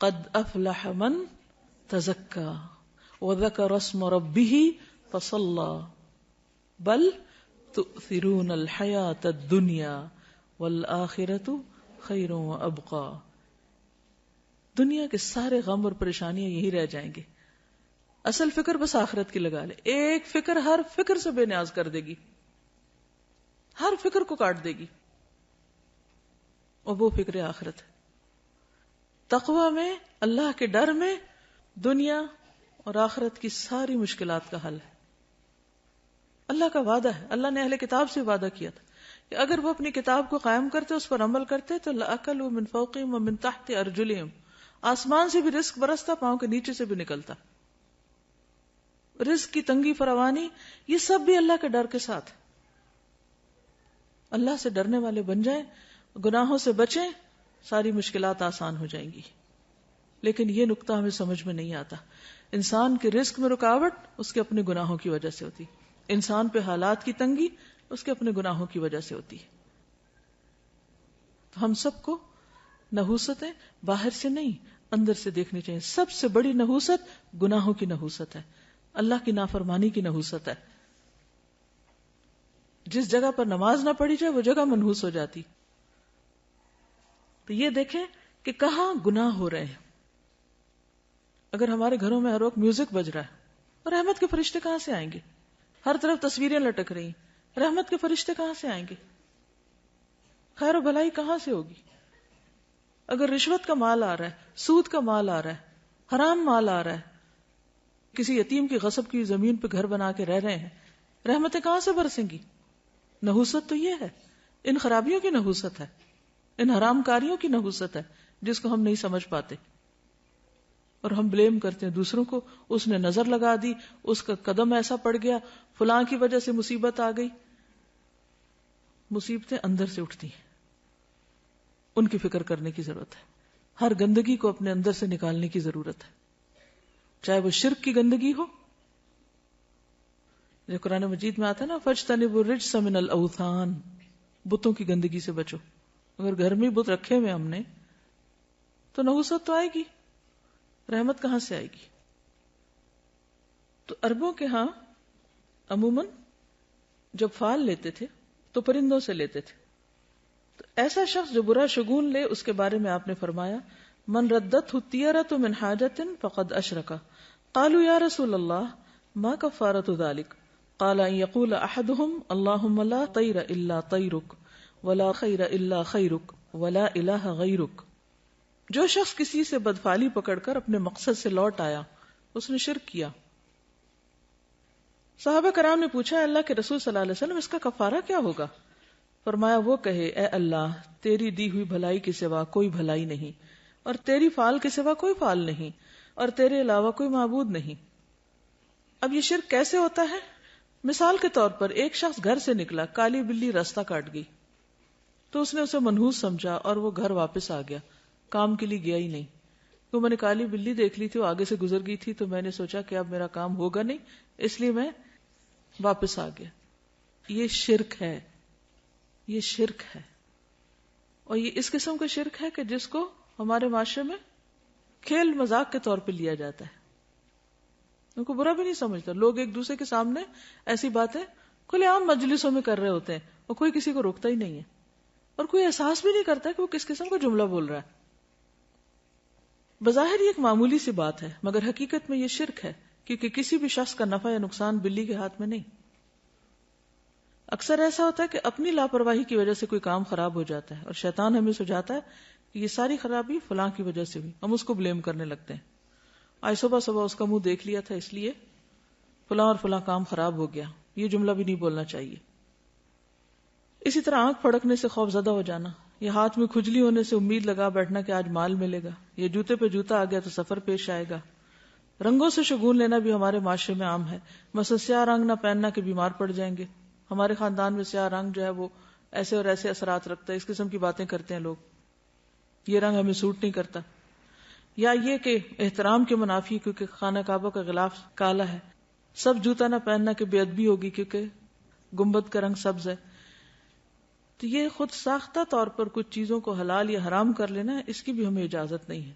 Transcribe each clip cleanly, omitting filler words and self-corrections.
قد افلح من تزکا وذکر اسم ربہ فصلی بل تؤثرون الحیاۃ الدنیا والآخرۃ خیر وابقی. دنیا کے سارے غم اور پریشانیاں یہی رہ جائیں گے. اصل فکر بس آخرت کی لگا لے. ایک فکر ہر فکر سے بے نیاز کر دے گی، ہر فکر کو کاٹ دے گی، اور وہ فکر آخرت ہے. تقوی میں، اللہ کے ڈر میں دنیا اور آخرت کی ساری مشکلات کا حل ہے. اللہ کا وعدہ ہے، اللہ نے اہل کتاب سے وعدہ کیا تھا کہ اگر وہ اپنی کتاب کو قائم کرتے، اس پر عمل کرتے تو لَأَكَلُوا مِن فَوْقِهِمْ وَمِن تَحْتِ أَرْجُلِهِمْ، آسمان سے بھی رزق برستا، پاؤں کے نیچے سے بھی نکلتا. رزق کی تنگی فراوانی یہ سب بھی اللہ کے ڈر کے ساتھ. اللہ سے ڈرنے والے بن جائیں، گناہوں سے بچیں، ساری مشکلات آسان ہو جائیں گی. لیکن یہ نقطہ ہمیں سمجھ میں نہیں آتا. انسان کے رزق میں رکاوٹ اس کے اپنے گناہوں کی وجہ سے ہوتی، انسان پہ حالات کی تنگی اس کے اپنے گناہوں کی وجہ سے ہوتی ہے. تو ہم سب کو نحوستیں باہر سے نہیں اندر سے دیکھنی چاہیے. سب سے بڑی نحوست گناہوں کی نحوست ہے، اللہ کی نافرمانی کی نحوست ہے. جس جگہ پر نماز نہ پڑھی جائے وہ جگہ منحوس ہو جاتی. تو یہ دیکھیں کہ کہاں گناہ ہو رہے ہیں. اگر ہمارے گھروں میں ہر وقت میوزک بج رہا ہے، اور رحمت کے فرشتے کہاں سے آئیں گے؟ ہر طرف تصویریں لٹک رہی ہیں، رحمت کے فرشتے کہاں سے آئیں گے؟ خیر و بھلائی کہاں سے ہوگی؟ اگر رشوت کا مال آ رہا ہے، سود کا مال آ رہا ہے، حرام مال آ رہا ہے، کسی یتیم کی غصب کی زمین پہ گھر بنا کے رہ رہے ہیں، رحمتیں کہاں سے برسیں گی؟ نحوست تو یہ ہے، ان خرابیوں کی نحوست ہے، ان حرام کاریوں کی نحوست ہے جس کو ہم نہیں سمجھ پاتے. اور ہم بلیم کرتے ہیں دوسروں کو، اس نے نظر لگا دی، اس کا قدم ایسا پڑ گیا، فلاں کی وجہ سے مصیبت آ گئی. مصیبتیں اندر سے اٹھتی ہیں، ان کی فکر کرنے کی ضرورت ہے. ہر گندگی کو اپنے اندر سے نکالنے کی ضرورت ہے، چاہے وہ شرک کی گندگی ہو، جو قرآن مجید میں آتا ہے نا فَاجْتَنِبُوا الرِّجْسَ مِنَ الْأَوْثَانِ، بتوں کی گندگی سے بچو. اگر گھر میں بت رکھے ہوئے ہم نے تو نحوست تو آئے گی، رحمت کہاں سے آئے گی؟ تو عربوں کے ہاں عموماً جب فال لیتے تھے تو پرندوں سے لیتے تھے. تو ایسا شخص جو برا شگون لے اس کے بارے میں آپ نے فرمایا من ردت الطیرۃ من حاجۃ فقد اشرک. قالوا یا رسول اللہ ما کفارۃ ذلک؟ قال ان یقول احدهم اللهم لا طیر الا طیرک ولا خیر الا خیرک ولا الہ غیرک. جو شخص کسی سے بدفعلی پکڑ کر اپنے مقصد سے لوٹ آیا اس نے شرک کیا. صحابہ کرام نے پوچھا اللہ کے رسول صلی اللہ علیہ وسلم اس کا کفارہ کیا ہوگا؟ فرمایا وہ کہے اے اللہ تیری دی ہوئی بھلائی کے سوا کوئی بھلائی نہیں، اور تیری فال کے سوا کوئی فال نہیں، اور تیرے علاوہ کوئی معبود نہیں. اب یہ شرک کیسے ہوتا ہے؟ مثال کے طور پر ایک شخص گھر سے نکلا، کالی بلی راستہ کاٹ گئی تو اس نے اسے منحوس سمجھا اور وہ گھر واپس آ گیا، کام کے لیے گیا ہی نہیں. تو میں نے کالی بلی دیکھ لی تھی، وہ آگے سے گزر گئی تھی تو میں نے سوچا کہ اب میرا کام ہوگا نہیں، اس لیے میں واپس آ گیا. یہ شرک ہے، یہ شرک ہے. اور یہ اس قسم کا شرک ہے کہ جس کو ہمارے معاشرے میں کھیل مذاق کے طور پہ لیا جاتا ہے، ان کو برا بھی نہیں سمجھتا. لوگ ایک دوسرے کے سامنے ایسی باتیں کھلے عام مجلسوں میں کر رہے ہوتے ہیں اور کوئی کسی کو روکتا ہی نہیں ہے، اور کوئی احساس بھی نہیں کرتا کہ وہ کس قسم کا جملہ بول رہا ہے. بظاہر یہ ایک معمولی سی بات ہے مگر حقیقت میں یہ شرک ہے، کیونکہ کسی بھی شخص کا نفع یا نقصان بلی کے ہاتھ میں نہیں. اکثر ایسا ہوتا ہے کہ اپنی لاپرواہی کی وجہ سے کوئی کام خراب ہو جاتا ہے اور شیطان ہمیں سجاتا ہے کہ یہ ساری خرابی فلاں کی وجہ سے ہوئی، ہم اس کو بلیم کرنے لگتے ہیں. آج صبح صبح اس کا منہ دیکھ لیا تھا اس لیے فلاں اور فلاں کام خراب ہو گیا، یہ جملہ بھی نہیں بولنا چاہیے. اسی طرح آنکھ پھڑکنے سے خوف زدہ ہو جانا، یا ہاتھ میں کھجلی ہونے سے امید لگا بیٹھنا کہ آج مال ملے گا، یا جوتے پہ جوتا آ گیا تو سفر پیش آئے گا. رنگوں سے شگون لینا بھی ہمارے معاشرے میں عام ہے. مثلا سیاہ رنگ نہ پہننا کہ بیمار پڑ جائیں گے، ہمارے خاندان میں سیاہ رنگ جو ہے وہ ایسے اور ایسے اثرات رکھتا ہے، اس قسم کی باتیں کرتے ہیں لوگ، یہ رنگ ہمیں سوٹ نہیں کرتا. یا یہ کہ احترام کے منافی کیونکہ خانہ کعبہ کا غلاف کالا ہے، سب جوتا نہ پہننا کہ بے ادبی ہوگی کیونکہ گنبد کا رنگ سبز ہے. تو یہ خود ساختہ طور پر کچھ چیزوں کو حلال یا حرام کر لینا ہے، اس کی بھی ہمیں اجازت نہیں ہے.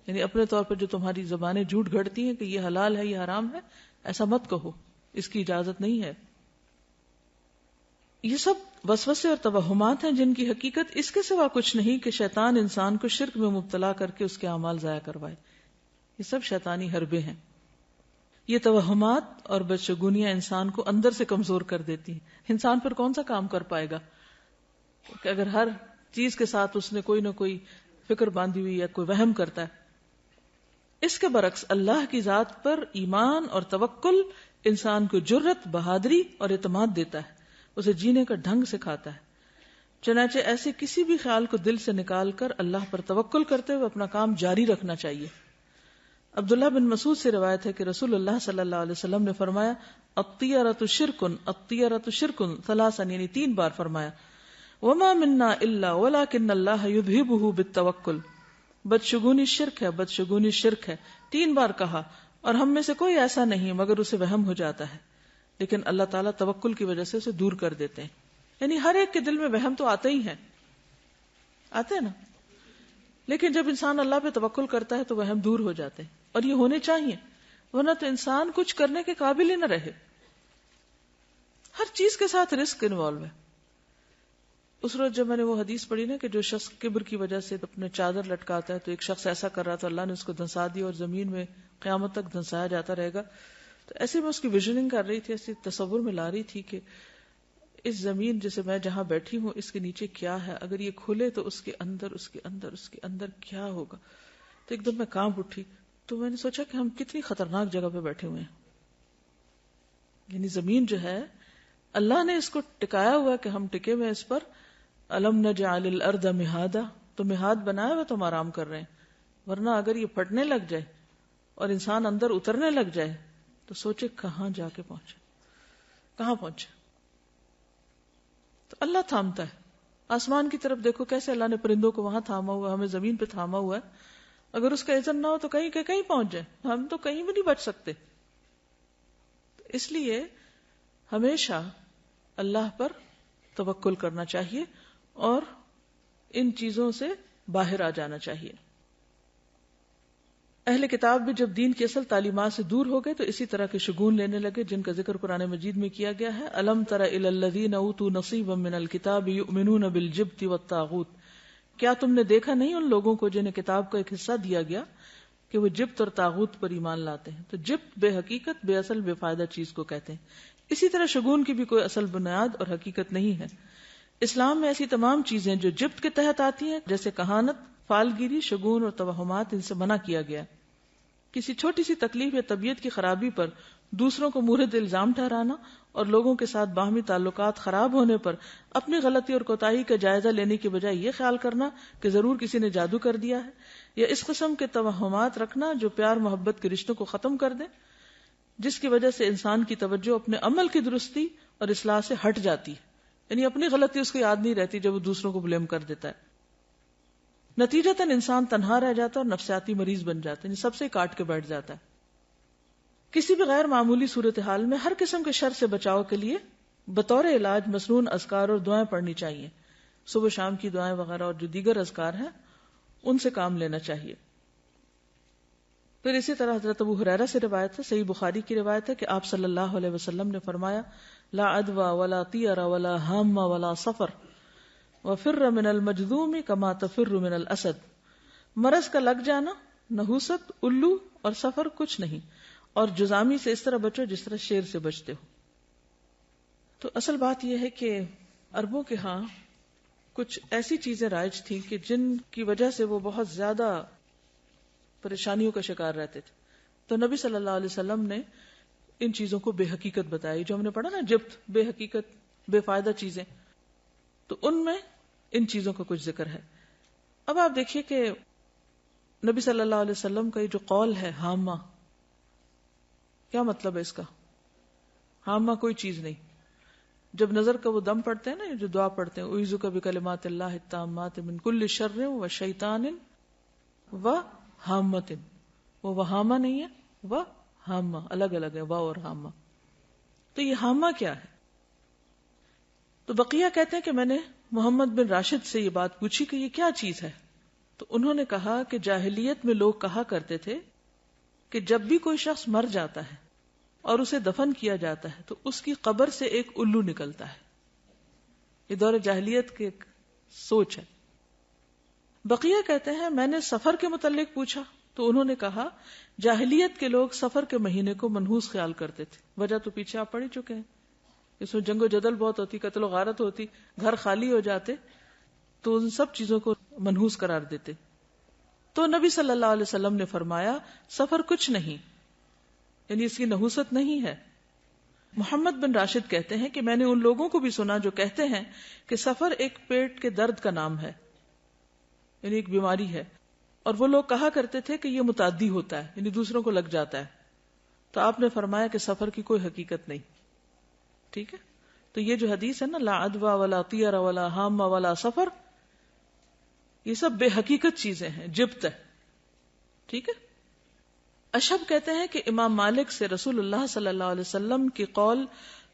یعنی اپنے طور پر جو تمہاری زبانیں جھوٹ گھڑتی ہیں کہ یہ حلال ہے یہ حرام ہے، ایسا مت کہو، اس کی اجازت نہیں ہے. یہ سب وسوسے اور توہمات ہیں جن کی حقیقت اس کے سوا کچھ نہیں کہ شیطان انسان کو شرک میں مبتلا کر کے اس کے اعمال ضائع کروائے. یہ سب شیطانی حربے ہیں. یہ توہمات اور بدشگونیاں انسان کو اندر سے کمزور کر دیتی ہیں. انسان پھر کون سا کام کر پائے گا کہ اگر ہر چیز کے ساتھ اس نے کوئی نہ کوئی فکر باندھی ہوئی یا کوئی وہم کرتا ہے. اس کے برعکس اللہ کی ذات پر ایمان اور توکل انسان کو جرت، بہادری اور اعتماد دیتا ہے، اسے جینے کا ڈھنگ سکھاتا ہے. چنانچہ ایسے کسی بھی خیال کو دل سے نکال کر اللہ پر توکل کرتے ہوئے اپنا کام جاری رکھنا چاہیے. عبداللہ بن مسعود سے روایت ہے کہ رسول اللہ صلی اللہ علیہ وسلم نے فرمایا الطیرۃ شرکن الطیرۃ شرکن ثلاثا، یعنی 3 بار فرمایا. وما منا الا ولکن اللہ یذہبہ بالتوکل. بدشگونی شرک ہے، بدشگونی شرک ہے 3 بار کہا، اور ہم میں سے کوئی ایسا نہیں مگر اسے وہم ہو جاتا ہے، لیکن اللہ تعالیٰ توکل کی وجہ سے اسے دور کر دیتے ہیں. یعنی ہر ایک کے دل میں وہم تو آتے ہی ہیں، آتے ہیں نا، لیکن جب انسان اللہ پہ توکل کرتا ہے تو وہم دور ہو جاتے ہیں، اور یہ ہونے چاہیے، ورنہ تو انسان کچھ کرنے کے قابل ہی نہ رہے. ہر چیز کے ساتھ رسک انوالو ہے. اس روز جب میں نے وہ حدیث پڑھی نا کہ جو شخص کبر کی وجہ سے اپنے چادر لٹکاتا ہے، تو ایک شخص ایسا کر رہا تھا، اللہ نے اس کو دھنسا دیا اور زمین میں قیامت تک دھنسایا جاتا رہے گا. تو ایسے میں اس کی ویژننگ کر رہی تھی، ایسے تصور میں لا رہی تھی کہ اس زمین جیسے میں جہاں بیٹھی ہوں اس کے نیچے کیا ہے، اگر یہ کھلے تو اس کے اندر کیا ہوگا. تو ایک دم میں کانپ اٹھی. تو میں نے سوچا کہ ہم کتنی خطرناک جگہ پہ بیٹھے ہوئے ہیں. یعنی زمین جو ہے اللہ نے اس کو ٹکایا ہوا کہ ہم ٹکے ہوئے اس پر. الم نجعل الارض مہادا، تو مہاد بنایا ہوا تو ہم آرام کر رہے ہیں، ورنہ اگر یہ پھٹنے لگ جائے اور انسان اندر اترنے لگ جائے تو سوچے کہاں جا کے پہنچے، کہاں پہنچے. تو اللہ تھامتا ہے. آسمان کی طرف دیکھو کیسے اللہ نے پرندوں کو وہاں تھاما ہوا، ہمیں زمین پہ تھاما ہوا ہے. اگر اس کا اذن نہ ہو تو کہیں کہ کہیں پہنچ جائے، ہم تو کہیں بھی نہیں بچ سکتے. اس لیے ہمیشہ اللہ پر توکل کرنا چاہیے اور ان چیزوں سے باہر آ جانا چاہیے. اہل کتاب بھی جب دین کی اصل تعلیمات سے دور ہو گئے تو اسی طرح کے شگون لینے لگے جن کا ذکر قرآن مجید میں کیا گیا ہے. الم تر الی الذین اوتوا نصیبا من الکتاب یؤمنون بالجبت والطاغوت. کیا تم نے دیکھا نہیں ان لوگوں کو جنہیں کتاب کا ایک حصہ دیا گیا کہ وہ جبت اور طاغوت پر ایمان لاتے ہیں. تو جبت بے حقیقت، بے اصل، بے فائدہ چیز کو کہتے ہیں. اسی طرح شگون کی بھی کوئی اصل بنیاد اور حقیقت نہیں ہے. اسلام میں ایسی تمام چیزیں جو جبت کے تحت آتی ہیں جیسے کہانت، فالگیری، شگون اور توہمات، ان سے منع کیا گیا. کسی چھوٹی سی تکلیف یا طبیعت کی خرابی پر دوسروں کو مورد الزام ٹھہرانا اور لوگوں کے ساتھ باہمی تعلقات خراب ہونے پر اپنی غلطی اور کوتاہی کا جائزہ لینے کی بجائے یہ خیال کرنا کہ ضرور کسی نے جادو کر دیا ہے، یا اس قسم کے توہمات رکھنا جو پیار محبت کے رشتوں کو ختم کر دیں، جس کی وجہ سے انسان کی توجہ اپنے عمل کی درستی اور اصلاح سے ہٹ جاتی ہے. یعنی اپنی غلطی اس کو یاد نہیں رہتی جب وہ دوسروں کو بلیم کر دیتا ہے. نتیجتاً انسان تنہا رہ جاتا ہے اور نفسیاتی مریض بن جاتا ہے، یعنی سب سے کاٹ کے بیٹھ جاتا ہے. کسی بھی غیر معمولی صورتحال میں ہر قسم کے شر سے بچاؤ کے لیے بطور علاج مسنون اذکار اور دعائیں پڑھنی چاہیے. صبح شام کی دعائیں وغیرہ اور جو دیگر اذکار ہیں ان سے کام لینا چاہیے. پھر اسی طرح حضرت ابو ہریرہ سے روایت ہے، صحیح بخاری کی روایت ہے کہ آپ صلی اللہ علیہ وسلم نے فرمایا لا عدوى ولا طیر ولا ہام ولا صفر وفر من المجذوم کما تفر من الاسد. مرض کا لگ جانا، نحوست، الو اور سفر کچھ نہیں، اور جزامی سے اس طرح بچو جس طرح شیر سے بچتے ہو. تو اصل بات یہ ہے کہ عربوں کے ہاں کچھ ایسی چیزیں رائج تھیں کہ جن کی وجہ سے وہ بہت زیادہ پریشانیوں کا شکار رہتے تھے. تو نبی صلی اللہ علیہ وسلم نے ان چیزوں کو بے حقیقت بتائی، جو ہم نے پڑھا نا جبت، بے حقیقت، بے فائدہ چیزیں، تو ان میں ان چیزوں کا کچھ ذکر ہے. اب آپ دیکھیے کہ نبی صلی اللہ علیہ وسلم کا یہ جو قول ہے ہامہ، کیا مطلب ہے اس کا؟ ہامہ کوئی چیز نہیں. جب نظر کا وہ دم پڑھتے ہیں نا، جو دعا پڑھتے ہیں اعوذ بکلمات اللہ التامات من کل شر و شیطان و ہامۃ، وہ وہامہ نہیں ہے، وہ ہامہ، الگ الگ ہے وا اور ہامہ. تو یہ ہامہ کیا ہے؟ تو بقیہ کہتے ہیں کہ میں نے محمد بن راشد سے یہ بات پوچھی کہ یہ کیا چیز ہے. تو انہوں نے کہا کہ جاہلیت میں لوگ کہا کرتے تھے کہ جب بھی کوئی شخص مر جاتا ہے اور اسے دفن کیا جاتا ہے تو اس کی قبر سے ایک الو نکلتا ہے. یہ دور جاہلیت کی ایک سوچ ہے. بقیہ کہتے ہیں میں نے سفر کے متعلق پوچھا تو انہوں نے کہا جاہلیت کے لوگ سفر کے مہینے کو منحوس خیال کرتے تھے. وجہ تو پیچھے آپ پڑھ ہی چکے ہیں. اس میں جنگ و جدل بہت ہوتی، قتل و غارت ہوتی، گھر خالی ہو جاتے، تو ان سب چیزوں کو منحوس قرار دیتے. تو نبی صلی اللہ علیہ وسلم نے فرمایا سفر کچھ نہیں، یعنی اس کی نحوست نہیں ہے. محمد بن راشد کہتے ہیں کہ میں نے ان لوگوں کو بھی سنا جو کہتے ہیں کہ سفر ایک پیٹ کے درد کا نام ہے، یعنی ایک بیماری ہے، اور وہ لوگ کہا کرتے تھے کہ یہ متعدی ہوتا ہے، یعنی دوسروں کو لگ جاتا ہے. تو آپ نے فرمایا کہ سفر کی کوئی حقیقت نہیں. ٹھیک ہے. تو یہ جو حدیث ہے نا لا عدوى ولا طیر ولا حام ولا سفر، یہ سب بے حقیقت چیزیں ہیں، جبت ہے. ٹھیک ہے. اشہب کہتے ہیں کہ امام مالک سے رسول اللہ صلی اللہ علیہ وسلم کی قول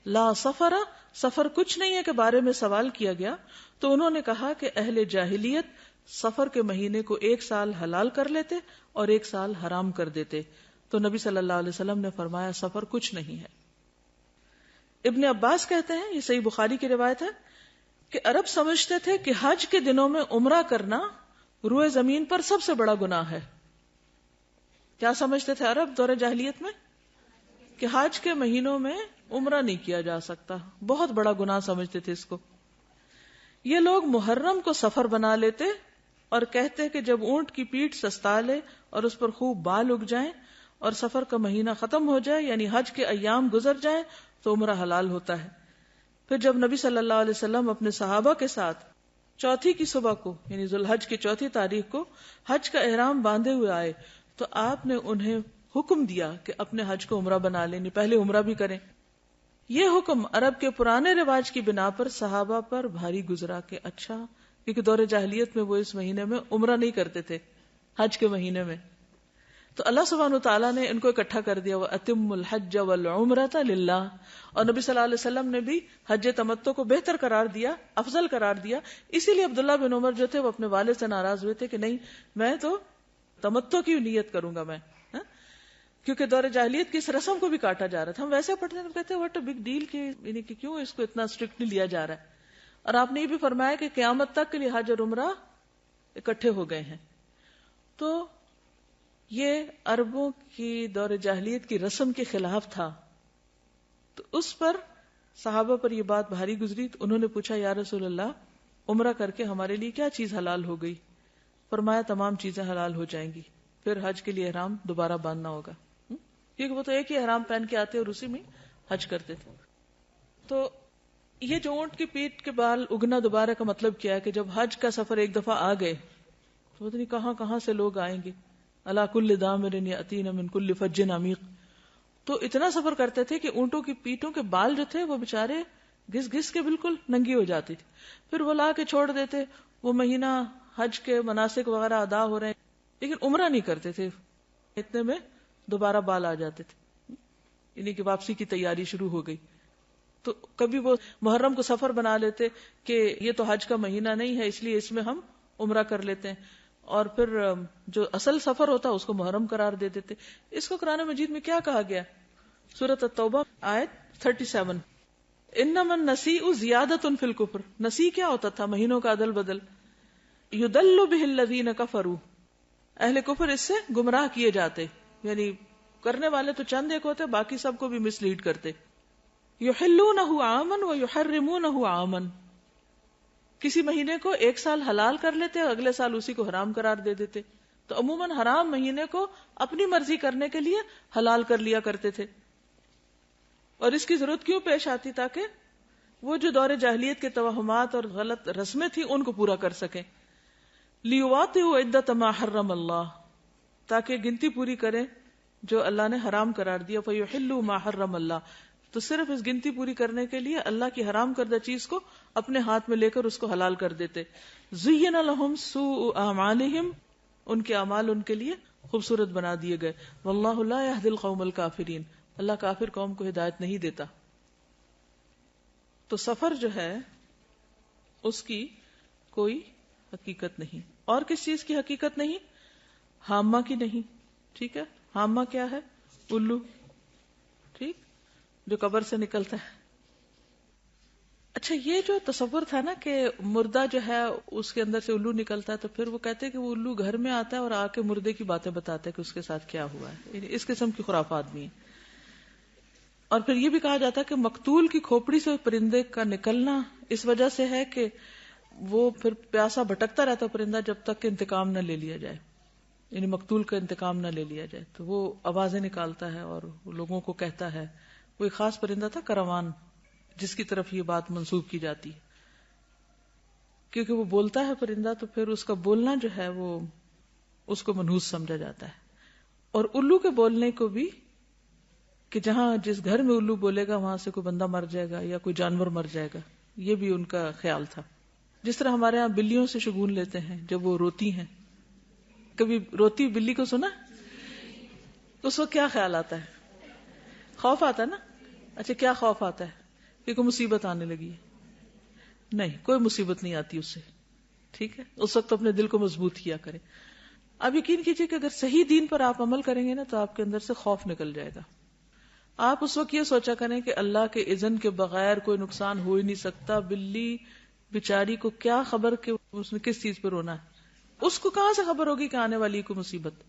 لا سفر، سفر کچھ نہیں ہے کے بارے میں سوال کیا گیا تو انہوں نے کہا کہ اہل جاہلیت سفر کے مہینے کو 1 سال حلال کر لیتے اور 1 سال حرام کر دیتے. تو نبی صلی اللہ علیہ وسلم نے فرمایا سفر کچھ نہیں ہے. ابن عباس کہتے ہیں، یہ صحیح بخاری کی روایت ہے، کہ عرب سمجھتے تھے کہ حج کے دنوں میں عمرہ کرنا روئے زمین پر سب سے بڑا گناہ ہے. کیا سمجھتے تھے عرب دور جاہلیت میں؟ کہ حج کے مہینوں میں عمرہ نہیں کیا جا سکتا، بہت بڑا گناہ سمجھتے تھے اس کو. یہ لوگ محرم کو سفر بنا لیتے اور کہتے کہ جب اونٹ کی پیٹھ سستا لے اور اس پر خوب بال اگ جائیں اور سفر کا مہینہ ختم ہو جائے، یعنی حج کے ایام گزر جائیں تو عمرہ حلال ہوتا ہے. پھر جب نبی صلی اللہ علیہ وسلم اپنے صحابہ کے ساتھ چوتھی کی صبح کو یعنی ذوالحج کی 4 تاریخ کو حج کا احرام باندھے ہوئے آئے تو آپ نے انہیں حکم دیا کہ اپنے حج کو عمرہ بنا لیں، پہلے عمرہ بھی کریں. یہ حکم عرب کے پرانے رواج کی بنا پر صحابہ پر بھاری گزرا کہ اچھا، کیونکہ دور جاہلیت میں وہ اس مہینے میں عمرہ نہیں کرتے تھے، حج کے مہینے میں. تو اللہ سبحانہ وتعالیٰ نے ان کو اکٹھا کر دیا وَأَتِمُّ الْحَجَّ وَالْعُمْرَةَ لِلَّهِ، اور نبی صلی اللہ علیہ وسلم نے بھی حج تمتع کو بہتر قرار دیا، افضل قرار دیا. اسی لیے عبداللہ بن عمر جو تھے وہ اپنے والد سے ناراض ہوئے تھے کہ نہیں، میں تو تمتع کی نیت کروں گا میں، کیونکہ دور جاہلیت کی اس رسم کو بھی کاٹا جا رہا تھا. ہم ویسے پڑھتے ہیں کہتے ہیں واٹ اے بگ ڈیل، یعنی کہ کیوں اس کو اتنا اسٹرکٹلی لیا جا رہا ہے. اور آپ نے یہ بھی فرمایا کہ قیامت تک کے لیے حج اور عمرہ اکٹھے ہو گئے ہیں. تو یہ عربوں کی دور جاہلیت کی رسم کے خلاف تھا. تو اس پر صحابہ پر یہ بات بھاری گزری تو انہوں نے پوچھا یا رسول اللہ عمرہ کر کے ہمارے لیے کیا چیز حلال ہو گئی؟ فرمایا تمام چیزیں حلال ہو جائیں گی، پھر حج کے لیے احرام دوبارہ باندھنا ہوگا، کیونکہ وہ تو ایک ہی احرام پہن کے آتے اور اسی میں حج کرتے تھے. تو یہ جو اونٹ کی پیٹھ کے بال اگنا دوبارہ کا مطلب کیا ہے کہ جب حج کا سفر ایک دفعہ آ گئے تو پتہ نہیں کہاں کہاں سے لوگ آئیں گے. اللہ کل دامر یاتین من کل فج عمیق. تو اتنا سفر کرتے تھے کہ اونٹوں کی پیٹھوں کے بال جو تھے وہ بےچارے گھس گھس کے بالکل ننگی ہو جاتی تھی. پھر وہ لا کے چھوڑ دیتے، وہ مہینہ حج کے مناسک وغیرہ ادا ہو رہے ہیں لیکن عمرہ نہیں کرتے تھے. اتنے میں دوبارہ بال آ جاتے تھے، یعنی کہ واپسی کی تیاری شروع ہو گئی. تو کبھی وہ محرم کو سفر بنا لیتے کہ یہ تو حج کا مہینہ نہیں ہے اس لیے اس میں ہم عمرہ کر لیتے ہیں، اور پھر جو اصل سفر ہوتا اس کو محرم قرار دے دیتے. اس کو قرآن مجید میں کیا کہا گیا؟ سورۃ التوبہ آیت 37، انما النسیء زیادۃ فی الکفر. نسی کیا ہوتا تھا؟ مہینوں کا عدل بدل. یضل بہ الذین کفروا، اہل کفر اس سے گمراہ کیے جاتے، یعنی کرنے والے تو چند ایک ہوتے، باقی سب کو بھی مس لیڈ کرتے. یحلونہ عاما ویحرمونہ عاما، کسی مہینے کو 1 سال حلال کر لیتے اگلے سال اسی کو حرام قرار دے دیتے. تو عموماً حرام مہینے کو اپنی مرضی کرنے کے لیے حلال کر لیا کرتے تھے. اور اس کی ضرورت کیوں پیش آتی؟ تاکہ وہ جو دور جاہلیت کے توہمات اور غلط رسمیں تھیں ان کو پورا کر سکیں. لیواطئوا عدۃ ما حرم اللہ، تاکہ گنتی پوری کریں جو اللہ نے حرام قرار دیا. فیحلوا ما حرم اللہ، تو صرف اس گنتی پوری کرنے کے لیے اللہ کی حرام کردہ چیز کو اپنے ہاتھ میں لے کر اس کو حلال کر دیتے. زین لہم سوء اعمالہم، ان کے اعمال ان کے لیے خوبصورت بنا دیے گئے. واللہ لا یہدی القوم الکافرین، اللہ کافر قوم کو ہدایت نہیں دیتا. تو سفر جو ہے اس کی کوئی حقیقت نہیں. اور کس چیز کی حقیقت نہیں؟ حامہ کی نہیں. ٹھیک ہے، حامہ کیا ہے؟ الو، ٹھیک، جو قبر سے نکلتا ہے. اچھا، یہ جو تصور تھا نا کہ مردہ جو ہے اس کے اندر سے الو نکلتا ہے، تو پھر وہ کہتے ہیں کہ وہ الو گھر میں آتا ہے اور آ کے مردے کی باتیں بتاتا ہے کہ اس کے ساتھ کیا ہوا ہے. یعنی اس قسم کی خرافات بھی ہیں. اور پھر یہ بھی کہا جاتا ہے کہ مقتول کی کھوپڑی سے پرندے کا نکلنا اس وجہ سے ہے کہ وہ پھر پیاسا بھٹکتا رہتا پرندہ جب تک کہ انتقام نہ لے لیا جائے، یعنی مقتول کا انتقام نہ لے لیا جائے. تو وہ آوازیں نکالتا ہے اور لوگوں کو کہتا ہے. وہ ایک خاص پرندہ تھا کروان، جس کی طرف یہ بات منسوب کی جاتی ہے، کیونکہ وہ بولتا ہے پرندہ، تو پھر اس کا بولنا جو ہے وہ اس کو منحوس سمجھا جاتا ہے. اور الو کے بولنے کو بھی، کہ جہاں جس گھر میں الو بولے گا وہاں سے کوئی بندہ مر جائے گا یا کوئی جانور مر جائے گا، یہ بھی ان کا خیال تھا. جس طرح ہمارے ہاں بلیوں سے شگون لیتے ہیں جب وہ روتی ہیں. کبھی روتی بلی کو سنا؟ اس وقت کیا خیال آتا ہے؟ خوف آتا ہے نا. اچھا، کیا خوف آتا ہے؟ کہ کوئی مصیبت آنے لگی ہے. نہیں، کوئی مصیبت نہیں آتی اس سے. ٹھیک ہے، اس وقت اپنے دل کو مضبوط کیا کریں. اب یقین کیجئے کہ اگر صحیح دین پر آپ عمل کریں گے نا تو آپ کے اندر سے خوف نکل جائے گا. آپ اس وقت یہ سوچا کریں کہ اللہ کے اذن کے بغیر کوئی نقصان ہو ہی نہیں سکتا. بلی بیچاری کو کیا خبر کہ اس نے کس چیز پہ رونا ہے؟ اس کو کہاں سے خبر ہوگی کہ آنے والی کوئی مصیبت؟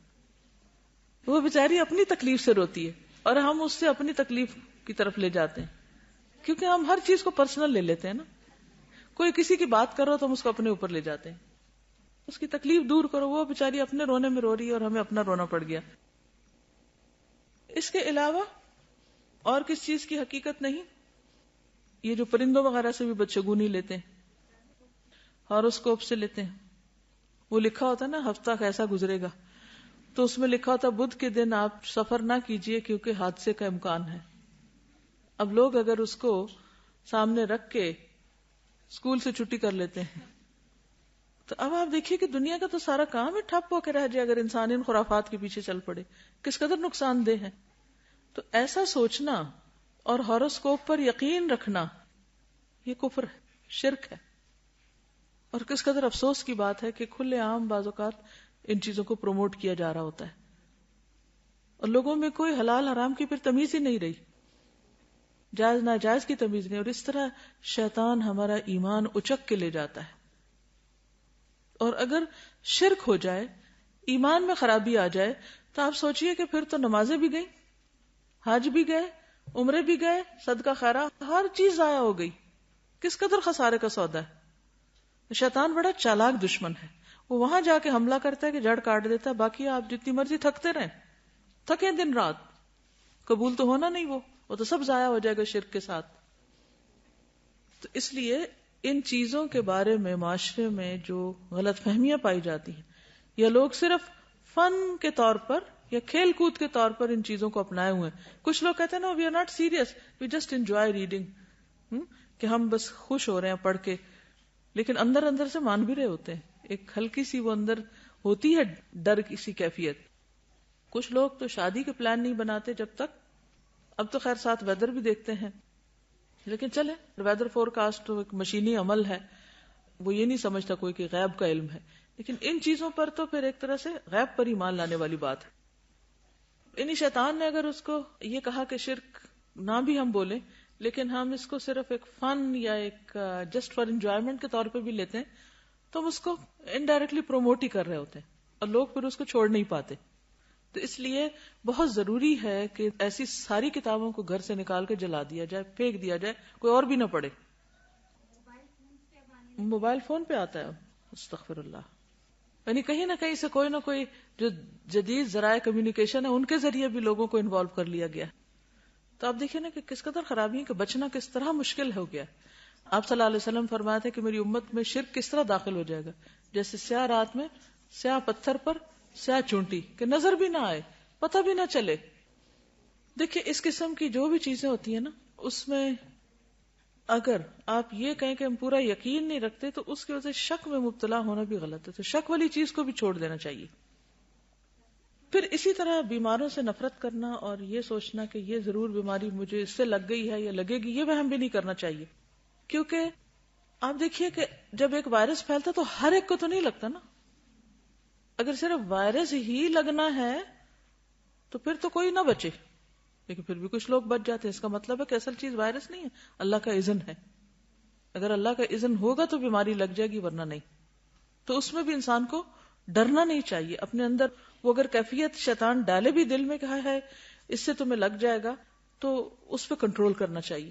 وہ بیچاری اپنی تکلیف سے روتی ہے اور ہم اس سے اپنی تکلیف کی طرف لے جاتے ہیں، کیونکہ ہم ہر چیز کو پرسنل لے لیتے ہیں نا. کوئی کسی کی بات کرو تو ہم اس کو اپنے اوپر لے جاتے ہیں. اس کی تکلیف دور کرو، وہ بیچاری اپنے رونے میں رو رہی ہے اور ہمیں اپنا رونا پڑ گیا. اس کے علاوہ اور کس چیز کی حقیقت نہیں؟ یہ جو پرندوں وغیرہ سے بھی بدشگونی لیتے ہیں، ہاروسکوپ سے لیتے ہیں. وہ لکھا ہوتا ہے نا ہفتہ کیسا گزرے گا، تو اس میں لکھا ہوتا بدھ کے دن آپ سفر نہ کیجئے کیونکہ حادثے کا امکان ہے. اب لوگ اگر اس کو سامنے رکھ کے اسکول سے چھٹی کر لیتے ہیں، تو اب آپ دیکھیے کہ دنیا کا تو سارا کام ہی ٹھپ ہو کے رہ جائے اگر انسان ان خرافات کے پیچھے چل پڑے. کس قدر نقصان دہ ہے. تو ایسا سوچنا اور ہاروسکوپ پر یقین رکھنا یہ کفر ہے، شرک ہے. اور کس قدر افسوس کی بات ہے کہ کھلے عام بعض اوقات ان چیزوں کو پروموٹ کیا جا رہا ہوتا ہے اور لوگوں میں کوئی حلال حرام کی پھر تمیز ہی نہیں رہی، جائز ناجائز کی تمیز نہیں. اور اس طرح شیطان ہمارا ایمان اچک کے لے جاتا ہے. اور اگر شرک ہو جائے، ایمان میں خرابی آ جائے، تو آپ سوچئے کہ پھر تو نمازیں بھی گئیں، حج بھی گئے، عمرے بھی گئے، صدقہ خیرات، ہر چیز ضائع ہو گئی. کس قدر خسارے کا سودا ہے. شیطان بڑا چالاک دشمن ہے. وہ وہاں جا کے حملہ کرتا ہے کہ جڑ کاٹ دیتا ہے. باقی آپ جتنی مرضی تھکتے رہیں، تھکیں دن رات، قبول تو ہونا نہیں. وہ تو سب ضائع ہو جائے گا شرک کے ساتھ. تو اس لیے ان چیزوں کے بارے میں معاشرے میں جو غلط فہمیاں پائی جاتی ہیں، یا لوگ صرف فن کے طور پر یا کھیل کود کے طور پر ان چیزوں کو اپنائے ہوئے ہیں. کچھ لوگ کہتے ہیں نا we are not serious, we just enjoy reading, کہ ہم بس خوش ہو رہے ہیں پڑھ کے، لیکن اندر اندر سے مان بھی رہے ہوتے ہیں. ایک ہلکی سی وہ اندر ہوتی ہے ڈر کی سی کیفیت. کچھ لوگ تو شادی کے پلان نہیں بناتے جب تک، اب تو خیر ساتھ ویدر بھی دیکھتے ہیں، لیکن چلے ویدر فور کاسٹ تو ایک مشینی عمل ہے، وہ یہ نہیں سمجھتا کوئی کہ غیب کا علم ہے. لیکن ان چیزوں پر تو پھر ایک طرح سے غیب پر ایمان لانے والی بات ہے. انہی شیطان نے اگر اس کو یہ کہا کہ شرک نہ بھی ہم بولیں، لیکن ہم اس کو صرف ایک فن یا ایک جسٹ فار انجوائمنٹ کے طور پہ بھی لیتے ہیں، تو ہم اس کو انڈائریکٹلی پروموٹ ہی کر رہے ہوتے ہیں اور لوگ پھر اس کو چھوڑ نہیں پاتے. تو اس لیے بہت ضروری ہے کہ ایسی ساری کتابوں کو گھر سے نکال کے جلا دیا جائے، پھینک دیا جائے، کوئی اور بھی نہ پڑھے. موبائل فون پہ آتا ہے، استغفر اللہ. یعنی کہیں نہ کہیں سے کوئی نہ کوئی جو جدید ذرائع کمیونیکیشن ہے ان کے ذریعے بھی لوگوں کو انوالو کر لیا گیا. تو آپ دیکھیں نا کہ کس قدر خرابی ہے، کہ بچنا کس طرح مشکل ہو گیا. آپ صلی اللہ علیہ وسلم فرماتے ہیں کہ میری امت میں شرک کس طرح داخل ہو جائے گا، جیسے سیاہ رات میں سیاہ پتھر پر سیاہ چونٹی، کہ نظر بھی نہ آئے، پتہ بھی نہ چلے. دیکھیں اس قسم کی جو بھی چیزیں ہوتی ہیں نا، اس میں اگر آپ یہ کہیں کہ ہم پورا یقین نہیں رکھتے تو اس کی وجہ سے شک میں مبتلا ہونا بھی غلط ہے. تو شک والی چیز کو بھی چھوڑ دینا چاہیے. پھر اسی طرح بیماروں سے نفرت کرنا اور یہ سوچنا کہ یہ ضرور بیماری مجھے اس سے لگ گئی ہے یا لگے گی، یہ وہم بھی نہیں کرنا چاہیے. کیونکہ آپ دیکھیے کہ جب ایک وائرس پھیلتا تو ہر ایک کو تو نہیں لگتا نا. اگر صرف وائرس ہی لگنا ہے تو پھر تو کوئی نہ بچے، لیکن پھر بھی کچھ لوگ بچ جاتے ہیں. اس کا مطلب ہے کہ اصل چیز وائرس نہیں ہے، اللہ کا اذن ہے. اگر اللہ کا اذن ہوگا تو بیماری لگ جائے گی، ورنہ نہیں. تو اس میں بھی انسان کو ڈرنا نہیں چاہیے. اپنے اندر وہ اگر کیفیت شیطان ڈالے بھی دل میں کہ ہے اس سے تمہیں لگ جائے گا، تو اس پہ کنٹرول کرنا چاہیے،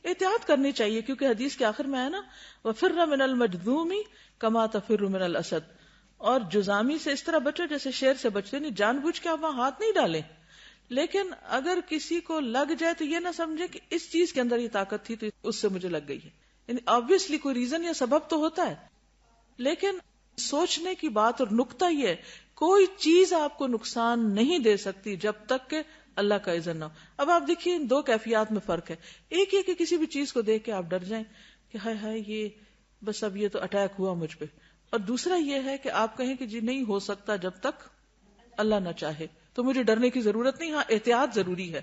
احتیاط کرنی چاہیے. کیونکہ حدیث کے آخر میں ہے نا وَفِرَّ مِنَ الْمَجْذُومِ كَمَا تَفِرُّ مِنَ الْأَسَدِ، اور جزامی سے اس طرح بچو جیسے شیر سے بچتے. نہیں جان بوجھ کے آپ وہاں ہاتھ نہیں ڈالیں، لیکن اگر کسی کو لگ جائے تو یہ نہ سمجھے کہ اس چیز کے اندر یہ طاقت تھی تو اس سے مجھے لگ گئی ہے. یعنی آبویسلی کوئی ریزن یا سبب تو ہوتا ہے، لیکن سوچنے کی بات اور نقطہ یہ ہے کوئی چیز آپ کو نقصان نہیں دے سکتی جب تک کہ اللہ کا اذن نہ ہو. اب آپ دیکھیے ان دو کیفیات میں فرق ہے. ایک یہ کہ کسی بھی چیز کو دیکھ کے آپ ڈر جائیں کہ ہائے ہائے یہ بس اب یہ تو اٹیک ہوا مجھ پہ، اور دوسرا یہ ہے کہ آپ کہیں کہ جی نہیں ہو سکتا جب تک اللہ نہ چاہے، تو مجھے ڈرنے کی ضرورت نہیں. ہاں احتیاط ضروری ہے.